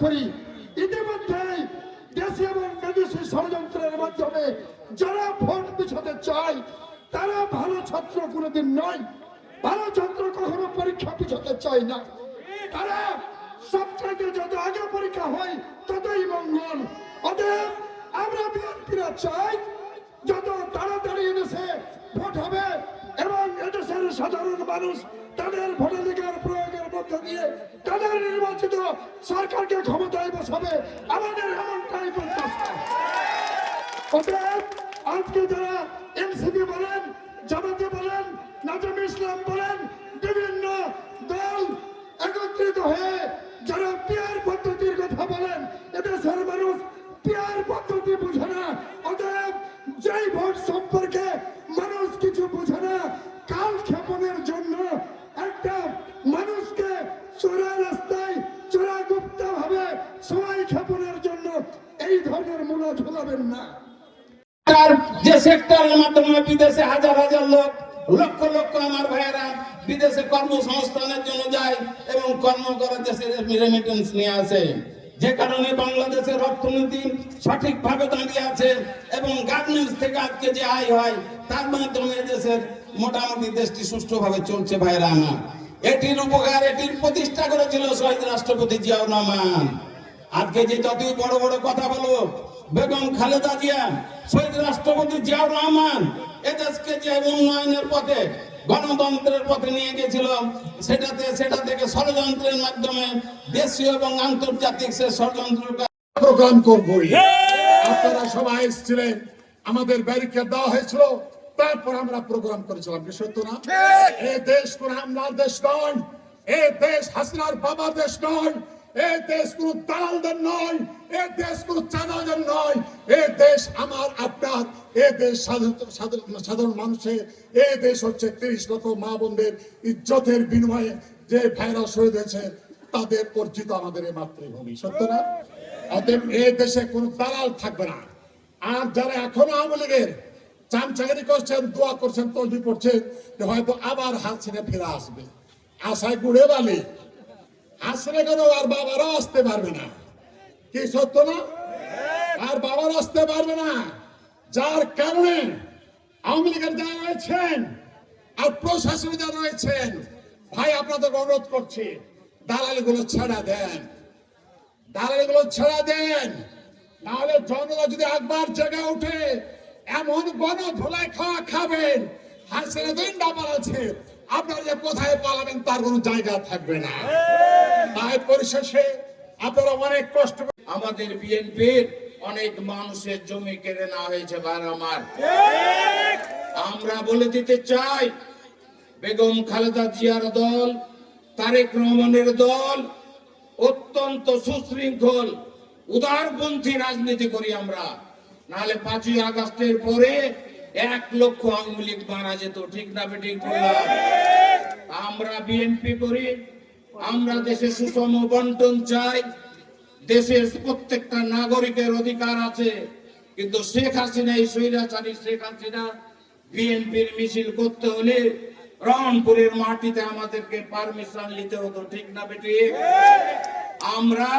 করি। ইতিমধ্যে দেশি এবং বিদেশি ষড়যন্ত্রের মাধ্যমে যারা ভোট পিছাতে চায় তারা ভালো ছাত্র কোনোদিন নয়। ভালো ছাত্র কখনো পরীক্ষা পিছাতে চায় না। তারা সবচাইতে যত আগে পরীক্ষা হয় ততই মঙ্গল। অতএব আমরা বিএনপিরা চাই যত তাড়াতাড়ি এদেশে ভোট হবে এবং এদেশের সাধারণ মানুষ তাদের ভোটাধিকার প্রয়োগের মধ্য দিয়ে তাদের নির্বাচিত সরকারকে ক্ষমতায় বসাবে, আমাদের এমনটাই প্রত্যাশা। অতএব আজকে যারা এনসিপি বলেন, জামাতে বলেন, নাজম ইসলাম বলেন, বিভিন্ন দল একত্রিত হয়ে যারা পিয়ার পদ্ধতির কথা বলেন, এদেশের মানুষ পিয়ার পদ্ধতি বুঝে না। অতএব যেই ভোট সম্পর্কে মানুষ কিছু বুঝে না, কাল ক্ষেপণের জন্য একটা মানুষকে চোরা রাস্তায় চোরা গুপ্ত ভাবে সবাই ক্ষেপণের জন্য এই ধরনের মূলা ঝোলাবেন না। যে সেক্টরের মাধ্যমে বিদেশে হাজার হাজার লোক, লক্ষ লক্ষ আমার ভাইয়েরা বিদেশে কর্মসংস্থানের জন্য যায় এবং কর্ম করে দেশের রেমিটেন্স নিয়ে আসে, যে কারণে বাংলাদেশের অর্থনীতি সঠিকভাবে দাঁড়িয়ে আছে এবং গার্মেন্টস থেকে আজকে যে আয় হয় তার মাধ্যমে দেশের মোটামুটি দেশটি সুষ্ঠুভাবে চলছে। ভাইয়েরা আমার, এটির উপকার, এটির প্রতিষ্ঠা করেছিল শহীদ রাষ্ট্রপতি জিয়াউর রহমান। আজকে যে যতই বড় বড় কথা বলো, বেগম খালেদা জিয়া, শহীদ রাষ্ট্রপতি জিয়াউর রহমান এদেশকে যে উন্নয়নের পথে, গণতন্ত্রের পথে নিয়ে গেছিল, সেটা থেকে ষড়যন্ত্রের মাধ্যমে দেশীয় এবং আন্তর্জাতিক সে ষড়যন্ত্র প্রোগ্রাম করবই। আপনারা সবাই এসেছিলেন, আমাদের ব্যারিকেড দেওয়া হয়েছিল, তারপর আমরা প্রোগ্রাম করেছিলাম। সত্য না? এই দেশ কোন হামলার দেশ নয়, এই দেশ হাসিনার বাবার দেশ নয়, এই দেশ কোন দালালদের নয়, এই দেশ কোন চাঁদাদের নয়, এই দেশ আমার আপনার, এই দেশ সাধারণ মানুষের, এই দেশ হচ্ছে 30 লক্ষ মা বোনদের ইজ্জতের বিনিময়ে যে ভাইরা শহীদ হয়েছে তাদের অর্জিত আমাদের এই মাতৃভূমি। সত্য না? অতএব এই দেশে কোন দালাল থাকবে না। আর যারা এখনো আওয়ামী লীগের চামচাগিরি করছেন, দোয়া করছেন, তসবিহ পড়ছেন যে হয়তো আবার হাসিনা ফিরে আসবে, আশায় গুড়ে বালি আসলে কেন, আর বাবারাও আসতে পারবে না। কি সত্য না? আর বাবারা আসতে পারবে না। যার কারণে আওয়ামী লীগের যারা রয়েছেন আর প্রশাসনে যারা রয়েছেন, ভাই আপনাদের অনুরোধ করছি, দালালিগুলো ছেড়া দেন, দালালিগুলো ছেড়া দেন। নাহলে জনতা যদি একবার জেগে ওঠে এমন গণ ধুলাই খাওয়া খাবেন, হাসিনা দণ্ডা পালাচ্ছে, আপনারা যে কোথায় পালাবেন তার কোনো জায়গা থাকবে না। তাই পরিশেষে আপনারা অনেক কষ্ট, আমাদের বিএনপির অনেক মানুষের জমি কেড়ে নেওয়া হয়েছে। আমার আমরা বলে দিতে চাই, বেগম খালেদা জিয়ার দল, তারেক রহমানের দল অত্যন্ত সুশৃঙ্খল উদারপন্থী রাজনীতি করি আমরা। নাহলে 5ই আগস্টের পরে 1 লক্ষ আওয়ামী লীগ মারা যেত। ঠিক না বেঠিক? আমরা বিএনপি করি, আমরা দেশে সুষম বন্টন চাই, দেশের প্রত্যেকটা নাগরিকের অধিকার আছে। কিন্তু শেখ হাসিনা, এই স্বৈরাচারী শেখ হাসিনা, বিএনপির মিছিল করতে হলে রংপুরের মাটিতে আমাদেরকে পারমিশন নিতে হতো। ঠিক না বেঠিক? আমরা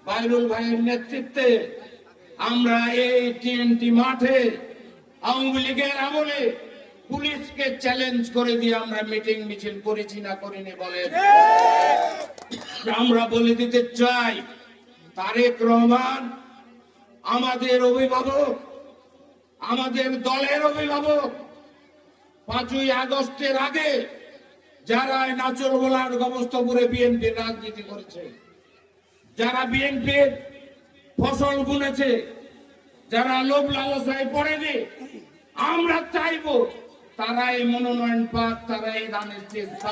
বাইরুল ভাইয়ের নেতৃত্বে আমরা এই টিএনটি মাঠে আওয়ামী লীগের আমলে পুলিশকে চ্যালেঞ্জ করে দিয়ে আমরা মিটিং মিছিল করেছি না করিনি বলেন? আমরা বলে দিতে চাই, তারেক রহমান আমাদের অভিভাবক, আমাদের দলের অভিভাবক। 5ই আগস্টের আগে যারা নাচরগোলার গবস্তপুরে বিএনপির রাজনীতি করেছে, যারা বিএনপির ফসল বুনেছে, যারা লোভ লালসায় পড়েনি, আমরা চাইবো তারাই মনোনয়ন পাক, তারাই দানের চেষ্টা।